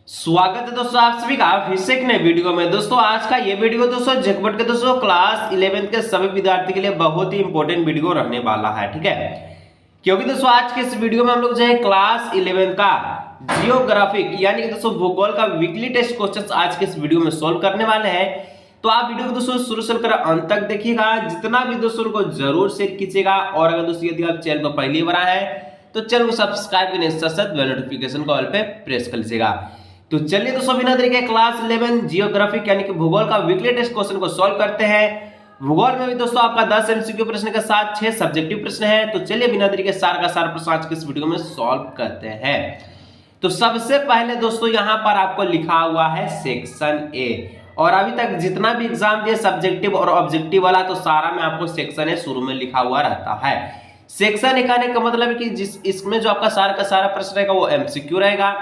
स्वागत है दोस्तों आप सभी का फिर से एक नए वीडियो में। दोस्तों आज का ये वीडियो दोस्तों झटपट के दोस्तों क्लास 11 के सभी विद्यार्थी के लिए बहुत ही इंपॉर्टेंट वीडियो रहने वाला है, ठीक है। क्योंकि दोस्तों आज के इस वीडियो में हम लोग जो है क्लास 11 का जियोग्राफिक यानी कि दोस्तों भूगोल का वीकली टेस्ट क्वेश्चन आज के इस वीडियो में सोल्व करने वाले हैं। तो आप वीडियो को दोस्तों शुरू से लेकर अंत तक देखिएगा, जितना भी दोस्तों को जरूर शेयर कीजिएगा। और अगर दोस्तों यदि आप चैनल पर पहली बार आए हैं तो चैनल को सब्सक्राइब करने के साथ बेल नोटिफिकेशन को ऑल पे प्रेस कर लीजिएगा। तो चलिए दोस्तों बिना देरी के क्लास 11 जियोग्राफिक यानी कि भूगोल का वीकली टेस्ट क्वेश्चन को सॉल्व करते हैं। भूगोल में भी दोस्तों आपका 10 एमसीक्यू प्रश्न के साथ 6 सब्जेक्टिव प्रश्न है। तो चलिए बिना देरी के सार का सार प्रश्न आज के इस वीडियो में सॉल्व करते हैं। तो सबसे पहले दोस्तों यहाँ पर आपको लिखा हुआ है सेक्शन ए, और अभी तक जितना भी एग्जाम दिए सब्जेक्टिव और ऑब्जेक्टिव वाला तो सारा में आपको सेक्शन ए शुरू में लिखा हुआ रहता है। सेक्शन ए कहने का मतलब है कि इसमें जो आपका सारा का सारा प्रश्न रहेगा वो एमसीक्यू रहेगा।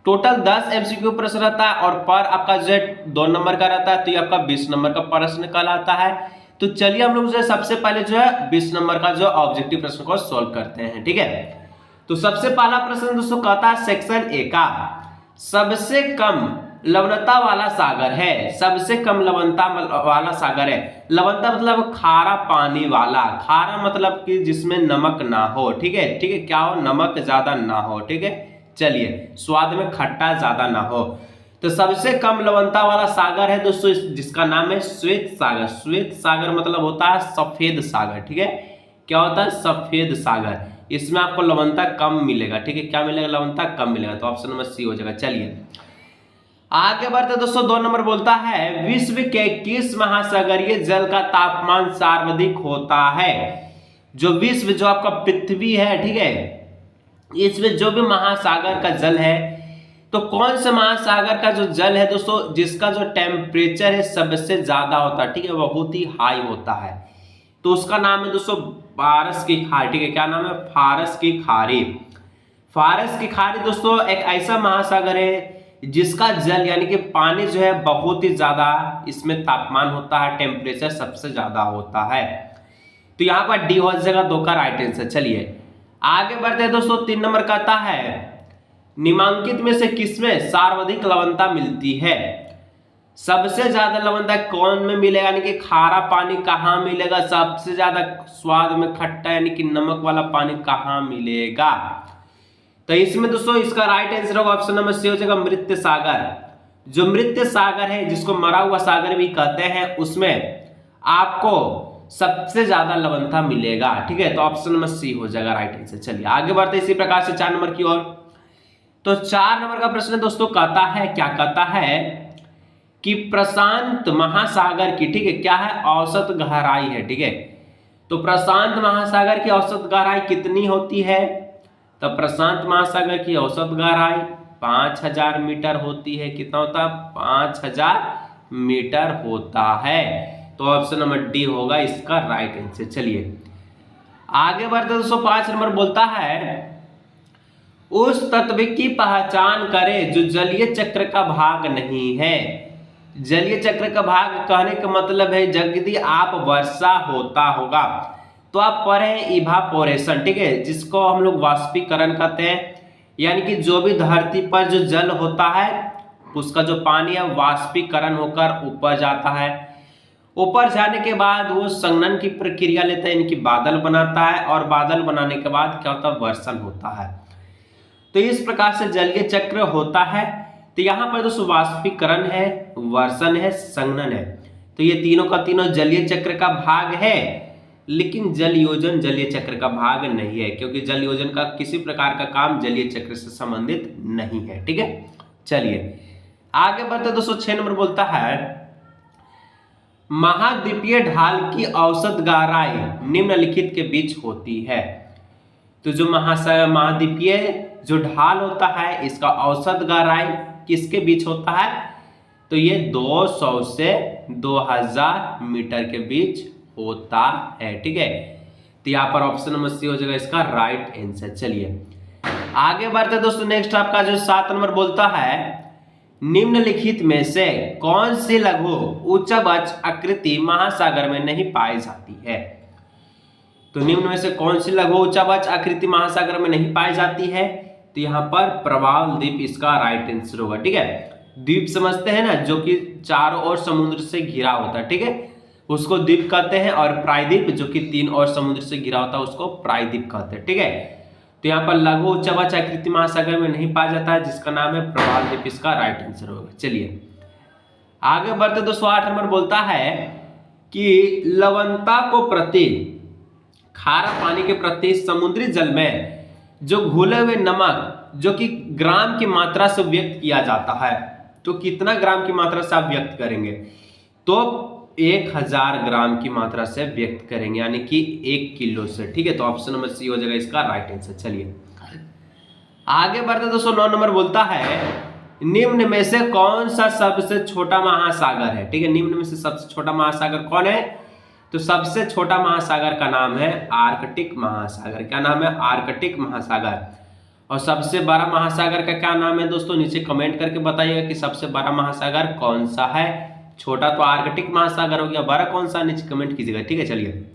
टोटल 10 एमसीक्यू प्रश्न रहता है और पर आपका जो है 2 नंबर का रहता है, तो ये आपका 20 नंबर का प्रश्न कहलाता है। तो चलिए हम लोग जो है सबसे पहले जो है 20 नंबर का जो ऑब्जेक्टिव प्रश्न को सॉल्व करते हैं, ठीक है। तो सबसे पहला प्रश्न दोस्तों कहता है सेक्शन ए का सबसे कम लवणता वाला सागर है। सबसे कम लवणता वाला सागर है। लवणता मतलब खारा पानी वाला, खारा मतलब कि जिसमें नमक ना हो, ठीक है। ठीक है, क्या हो, नमक ज्यादा ना हो, ठीक है। चलिए, स्वाद में खट्टा ज्यादा ना हो। तो सबसे कम लवणता वाला सागर है दोस्तों जिसका नाम है श्वेत सागर। श्वेत सागर मतलब होता है सफेद सागर, ठीक है। क्या होता है, सफेद सागर। इसमें आपको लवणता कम मिलेगा, ठीक है। क्या मिलेगा, लवणता कम मिलेगा। तो ऑप्शन नंबर सी हो जाएगा। चलिए आगे बढ़ते दोस्तों 2 नंबर बोलता है विश्व के किस महासागरीय जल का तापमान सर्वाधिक होता है। जो विश्व जो आपका पृथ्वी है, ठीक है, इसमें जो भी महासागर का जल है, तो कौन से महासागर का जो जल है दोस्तों जिसका जो टेम्परेचर है सबसे ज्यादा होता है, ठीक है, बहुत ही हाई होता है, तो उसका नाम है दोस्तों फारस की खाड़ी, ठीक है। क्या नाम है, फारस की खाड़ी। फारस की खाड़ी दोस्तों एक ऐसा महासागर है जिसका जल यानी कि पानी जो है बहुत ही ज्यादा इसमें तापमान होता है, टेम्परेचर सबसे ज्यादा होता है। तो यहाँ पर डी हो जाएगा 2 का राइट आंसर। चलिए आगे बढ़ते हैं दोस्तों 3 नंबर कहता है निम्नलिखित में से किसमें सर्वाधिक लवणता मिलती है। सबसे ज्यादा लवणता कौन में मिलेगा, यानी कि खारा पानी कहाँ मिलेगा, सबसे ज्यादा स्वाद में खट्टा यानी कि नमक वाला पानी कहाँ मिलेगा। तो इसमें दोस्तों इसका राइट आंसर होगा ऑप्शन नंबर सी हो जाएगा मृत सागर। जो मृत सागर है जिसको मरा हुआ सागर भी कहते हैं, उसमें आपको सबसे ज्यादा लवणता मिलेगा, ठीक है। तो ऑप्शन नंबर सी हो जाएगा राइट आंसर। चलिए आगे बढ़ते इसी प्रकार से 4 नंबर की ओर। तो 4 नंबर का प्रश्न दोस्तों कहता है, क्या कहता है कि प्रशांत महासागर की, ठीक है, क्या है, औसत गहराई है, ठीक है। तो प्रशांत महासागर की औसत गहराई कितनी होती है। तो प्रशांत महासागर की औसत गहराई 5000 मीटर होती है। कितना होता है, 5000 मीटर होता है। तो ऑप्शन नंबर डी होगा इसका राइट आंसर। चलिए आगे बढ़ते दोस्तों 5 नंबर बोलता है उस तत्व की पहचान करें जो जलीय चक्र का भाग नहीं है। जलीय चक्र का भाग कहने का मतलब है यदि आप वर्षा होता होगा तो आप पढ़े इवापोरेशन, ठीक है, जिसको हम लोग वाष्पीकरण कहते हैं। यानी कि जो भी धरती पर जो जल होता है उसका जो पानी है वाष्पीकरण होकर ऊपर जाता है। ऊपर जाने के बाद वो संघनन की प्रक्रिया लेता है, यानी कि बादल बनाता है, और बादल बनाने के बाद क्या होता है, वर्षण होता है। तो इस प्रकार से जलीय चक्र होता है। तो यहाँ पर दोस्तों वाष्पीकरण है, वर्षण है, संघनन है। तो ये तीनों का तीनों जलीय चक्र का भाग है, लेकिन जल योजन जलीय चक्र का भाग नहीं है, क्योंकि जल योजन का किसी प्रकार का काम जलीय चक्र से संबंधित नहीं है, ठीक है। चलिए आगे बढ़ते दोस्तों 6 नंबर बोलता है महाद्वीपीय ढाल की औसत गहराई निम्नलिखित के बीच होती है। तो जो महाद्वीपीय जो ढाल होता है इसका औसत गहराई किसके बीच होता है, तो ये 200 से 2000 मीटर के बीच होता है, ठीक है। तो यहाँ पर ऑप्शन नंबर सी हो जाएगा इसका राइट आंसर। चलिए आगे बढ़ते दोस्तों नेक्स्ट आपका जो 7 नंबर बोलता है निम्नलिखित में से कौन सी लघु उच्चभ्रज आकृति महासागर में नहीं पाई जाती है। तो निम्न में से कौन सी लघु उच्चभ्रज आकृति महासागर में नहीं पाई जाती है। तो यहाँ पर प्रवाल द्वीप इसका राइट आंसर होगा। ठीक है, द्वीप समझते हैं ना, जो कि चारों ओर समुद्र से घिरा होता है। ठीक है, उसको द्वीप कहते हैं। और प्रायद्वीप जो कि 3 ओर समुद्र से घिरा होता है उसको प्रायद्वीप कहते हैं। ठीक है, तो यहाँ पर लघु उच्चवाच आकृति महासागर में नहीं पाया जाता है, जिसका नाम है प्रवाल द्वीप, इसका राइट आंसर होगा। चलिए आगे बढ़ते। 208 नंबर बोलता है कि लवणता को प्रति, खारा पानी के प्रति समुद्री जल में जो घुले हुए नमक जो कि ग्राम की मात्रा से व्यक्त किया जाता है, तो कितना ग्राम की मात्रा से आप व्यक्त करेंगे? तो 1000 ग्राम की मात्रा से व्यक्त करेंगे, यानी कि 1 किलो से। ठीक है, तो ऑप्शन नंबर सी हो जाएगा इसका राइट आंसर। चलिए आगे बढ़ते। 209 नंबर बोलता है निम्न में से कौन सा सबसे छोटा महासागर है? ठीक है, निम्न में से सबसे छोटा महासागर कौन है? तो सबसे छोटा महासागर का नाम है आर्कटिक महासागर। क्या नाम है? आर्कटिक महासागर। और सबसे बड़ा महासागर का क्या नाम है दोस्तों? नीचे कमेंट करके बताइएगा कि सबसे बड़ा महासागर कौन सा है। छोटा तो आर्कटिक महासागर हो गया, बड़ा कौन सा? नीचे कमेंट कीजिएगा। ठीक है, चलिए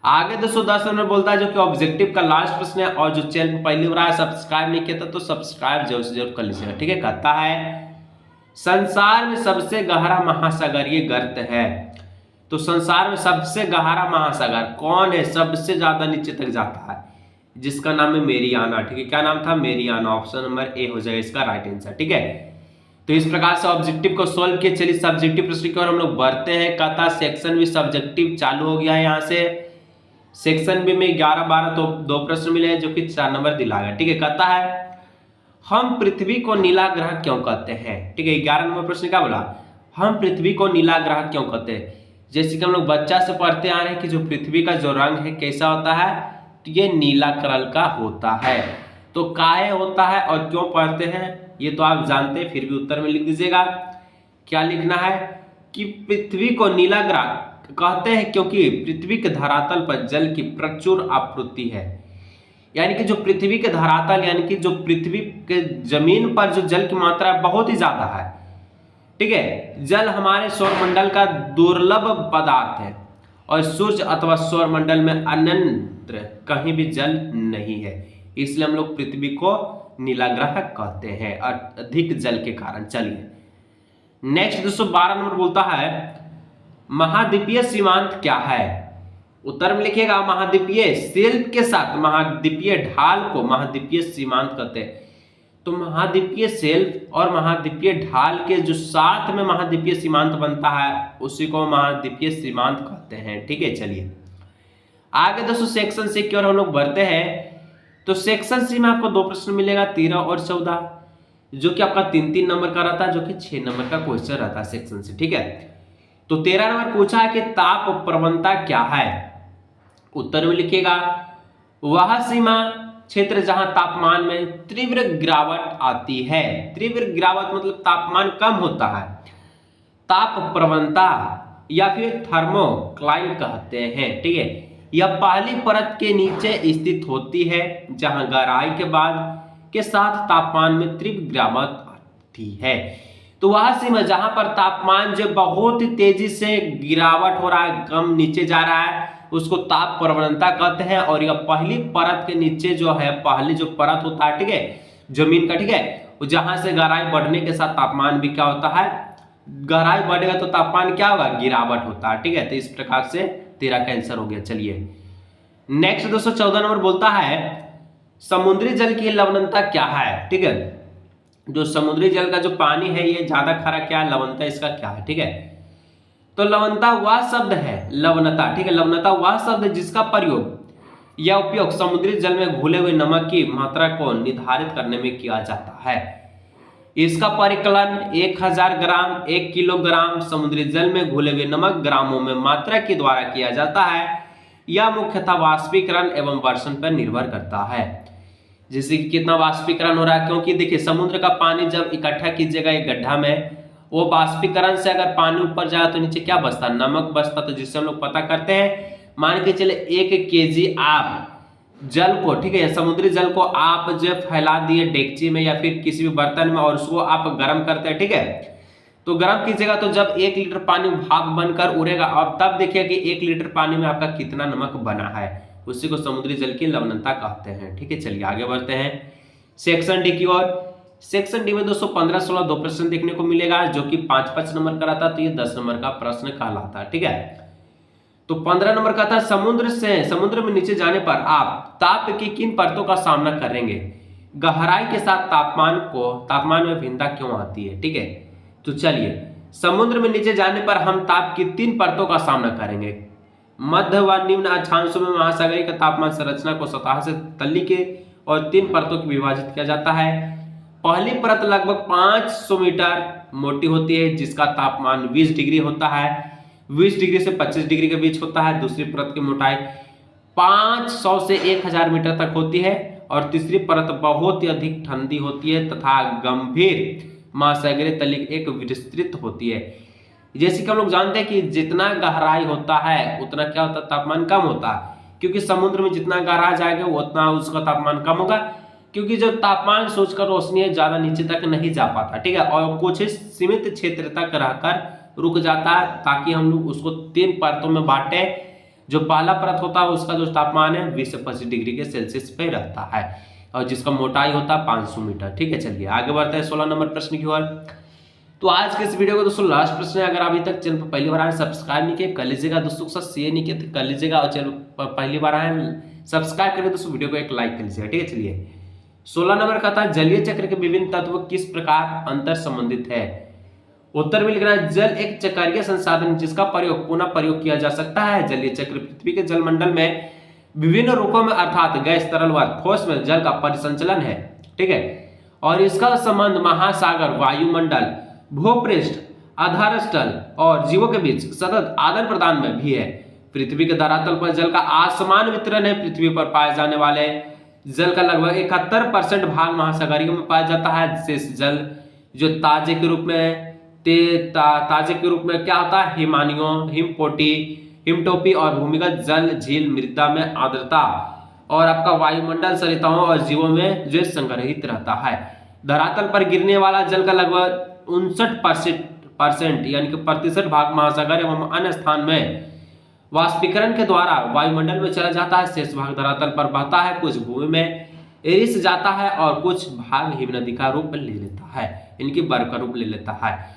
आगे। 210 नंबर बोलता है, जो कि ऑब्जेक्टिव का लास्ट प्रश्न है, और जो चैनल पर पहली बार सब्सक्राइब नहीं किया था तो सब्सक्राइब जरूर से जरूर कर लीजिएगा। ठीक है, कहता है संसार में सबसे गहरा महासागर ये गर्त है। तो संसार में सबसे गहरा महासागर कौन है? सबसे ज्यादा नीचे तक जाता है, जिसका नाम है मेरियाना। ठीक है, क्या नाम था? मेरियाना। ऑप्शन नंबर ए हो जाएगा इसका राइट आंसर। ठीक है, तो इस प्रकार से ऑब्जेक्टिव को सोल्व किए। चलिए सब्जेक्टिव प्रश्न की ओर हम लोग बढ़ते हैं। कहता सेक्शन बी सब्जेक्टिव चालू हो गया है। यहाँ से सेक्शन बी में 11-12 तो 2 प्रश्न मिले हैं, जो कि 4 नंबर दिलाएगा। ठीक है, कहता है हम पृथ्वी को नीला ग्रह क्यों कहते हैं? ठीक है, 11 नंबर प्रश्न क्या बोला? हम पृथ्वी को नीला ग्रह क्यों कहते हैं? जैसे कि हम लोग बच्चा से पढ़ते आ रहे हैं कि जो पृथ्वी का जो रंग है कैसा होता है, तो ये नीला कलर का होता है। तो काहे होता है और क्यों पढ़ते हैं ये तो आप जानते हैं, फिर भी उत्तर में लिख दीजिएगा। क्या लिखना है? कि पृथ्वी को नीला ग्रह कहते हैं क्योंकि पृथ्वी के धरातल पर जल की प्रचुर आपूर्ति है। यानी कि जो पृथ्वी के धरातल, यानी कि जो पृथ्वी के जमीन पर जो जल की मात्रा बहुत ही ज्यादा है। ठीक है, जल हमारे सौरमंडल का दुर्लभ पदार्थ है, और सूर्य अथवा सौरमंडल में अन्यत्र कहीं भी जल नहीं है, इसलिए हम लोग पृथ्वी को नीला ग्रह कहते हैं, अधिक जल के कारण। चलिए नेक्स्ट 212 नंबर बोलता है महाद्वीपीय सीमांत क्या है? उत्तर में लिखिएगा महाद्वीपीय शिल्प के साथ महाद्वीपीय ढाल को महाद्वीपीय सीमांत कहते हैं। तो महाद्वीपीय शिल्प और महाद्वीपीय ढाल के जो साथ में महाद्वीपीय सीमांत बनता है उसी को महाद्वीपीय सीमांत कहते हैं। ठीक है, चलिए आगे दोस्तों सेक्शन सी की ओर हम लोग बढ़ते हैं। तो सेक्शन सी में आपको 2 प्रश्न मिलेगा, 13 और 14, जो कि आपका 3-3 नंबर का रहता है, जो कि 6 नंबर का क्वेश्चन रहता है सेक्शन से। ठीक है, तो 13 नंबर पूछा है कि ताप प्रवणता क्या है? उत्तर में लिखिएगा वह सीमा क्षेत्र जहां तापमान में तीव्र गिरावट आती है। तीव्र गिरावट मतलब तापमान कम होता है, ताप प्रवणता या फिर थर्मोक्लाइन कहते हैं। ठीक है, यह पहली परत के नीचे स्थित होती है जहां गहराई के बाद के साथ तापमान में तीव्र गिरावट आती है। तो वह सीमा जहां पर तापमान जो बहुत ही तेजी से गिरावट हो रहा है, कम नीचे जा रहा है, उसको ताप प्रवणता कहते हैं। और यह पहली परत के नीचे जो है, पहली जो परत होता है, ठीक है, जमीन का, ठीक है, जहां से गहराई बढ़ने के साथ तापमान भी क्या होता है, गहराई बढ़ेगा तो तापमान क्या होगा, गिरावट होता है। ठीक है, तो इस प्रकार से 13 का आंसर हो गया। चलिए नेक्स्ट 214 नंबर बोलता है समुद्री जल की लवणता क्या है? ठीक है, जो समुद्री जल का जो पानी है ये ज्यादा खारा क्या है, लवणता इसका क्या है? ठीक है, तो लवणता वह शब्द है, लवणता, ठीक है, लवणता वह शब्द है जिसका प्रयोग या उपयोग समुद्री जल में घुले हुए नमक की मात्रा को निर्धारित करने में किया जाता है। इसका परिकलन 1000 ग्राम 1 किलोग्राम समुद्री जल में घुले हुए नमक ग्रामों में मात्रा के द्वारा किया जाता है। यह मुख्यतः वाष्पीकरण एवं वर्षण पर निर्भर करता है। जैसे कि कितना वाष्पीकरण हो रहा है, क्योंकि देखिए समुद्र का पानी जब इकट्ठा कीजिएगा एक गड्ढा में, वो वाष्पीकरण से अगर पानी ऊपर जाए तो नीचे क्या बचता, नमक बचता। तो जिससे हम लोग पता करते हैं, मान के चले 1 केजी आप जल को, ठीक है, समुद्री जल को आप जो फैला दिए डेगची में या फिर किसी भी बर्तन में और उसको आप गर्म करते हैं, ठीक है, तो गर्म कीजिएगा तो जब 1 लीटर पानी भाप बनकर उड़ेगा और तब देखिए कि 1 लीटर पानी में आपका कितना नमक बना है, उसी को समुद्री जल की लवणता कहते हैं। ठीक है, चलिए आगे बढ़ते हैं। सेक्शन डी की ओर। सेक्शन डी में दोस्तों 15, 16 दो प्रश्न देखने को मिलेगा जो कि 5-5 नंबर का रहता है, तो ये 10 नंबर का प्रश्न कहलाता है। ठीक है, तो 15 नंबर का था समुद्र में नीचे जाने पर आप ताप की किन परतों का सामना करेंगे? गहराई के साथ तापमान में भिन्नता क्यों आती है? ठीक है, तो चलिए, समुद्र में नीचे जाने पर हम ताप की 3 परतों का सामना करेंगे। मध्य व निम्न अक्षांशों में महासागरीय का तापमान संरचना को सतह से तली के और 3 परतों की विभाजित किया जाता है। पहली परत लगभग 500 मीटर मोटी होती है जिसका तापमान 20 डिग्री होता है, 20 डिग्री से 25 डिग्री के बीच होता है। दूसरी परत की मोटाई 500 से 1000 मीटर तक होती है और तीसरी परत बहुत ही अधिक ठंडी होती है तथा गंभीर महासागरीय तली एक विस्तृत होती है। जैसे कि हम लोग जानते हैं कि जितना गहराई होता है उतना क्या होता है, तापमान कम होता है, क्योंकि समुद्र में जितना गहरा जाएगा उतना उसका तापमान कम होगा, क्योंकि जो तापमान सोचकर रोशनी है ज्यादा नीचे तक नहीं जा पाता। ठीक है, और कुछ सीमित क्षेत्र तक रहकर रुक जाता है, ताकि हम लोग उसको 3 परतों में बांटे। जो पहला परत होता है उसका जो तापमान है 20 से 25 डिग्री के सेल्सियस पे रहता है और जिसका मोटाई होता है 500 मीटर। ठीक है, चलिए आगे बढ़ते हैं 16 नंबर प्रश्न की ओर। तो आज के इस वीडियो को दोस्तों लास्ट प्रश्न है। अगर अभी तक चैनल पर पहली बार आए सब्सक्राइब नहीं किए कर लीजिएगा, दोस्तों के साथ शेयर नहीं किए तो कर लीजिएगा, और चैनल पर पहली बार आए सब्सक्राइब करके दोस्तों वीडियो को एक लाइक कर लीजिएगा। ठीक है, चलिए 16 नंबर का था जलीय चक्र के विभिन्न तत्व किस प्रकार अंतर संबंधित है? उत्तर में लिखना है जल एक चक्रीय संसाधन जिसका पुनः प्रयोग किया जा सकता है। जलीय चक्र पृथ्वी के जलमंडल में विभिन्न रूपों में अर्थात गैस, तरल व ठोस में जल का परिसंचलन है। ठीक है, और इसका संबंध महासागर, वायुमंडल, भूपृष्ठ, आधारस्थल और जीवों के बीच सतत आदान प्रदान में भी है। पृथ्वी के धरातल पर जल का असमान वितरण है। पृथ्वी पर पाए जाने वाले जल का लगभग 71% भाग महासागरीय में पाया जाता है। शेष जल जो ताजे के रूप में क्या होता है, हिमानियों, हिमटोपी और भूमिगत जल, झील, मृदा में आर्द्रता और आपका वायुमंडल, सरिताओं और जीवों में जो संग्रहित रहता है। धरातल पर गिरने वाला जल का लगभग 59% यानी कि प्रतिशत भाग महासागर एवं अन्य स्थान में वाष्पीकरण के द्वारा वायुमंडल में चला जाता है। शेष भाग धरातल पर बहता है, कुछ भूमि में रिस जाता है और कुछ भाग हिमनदी का रूप ले लेता है, इनकी बर्फ का रूप ले लेता है।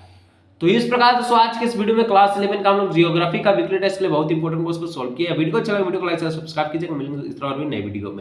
तो इस प्रकार दोस्तों आज के इस वीडियो में क्लास 11 का हम लोग जियोग्राफी का वीकली टेस्ट के लिए बहुत इंपॉर्टेंट क्वेश्चन को सॉल्व किया। वीडियो को अच्छा लगा वीडियो को लाइक सब्सक्राइब कीजिएगा। मिलेंगे इस तरह और भी नई वीडियो में।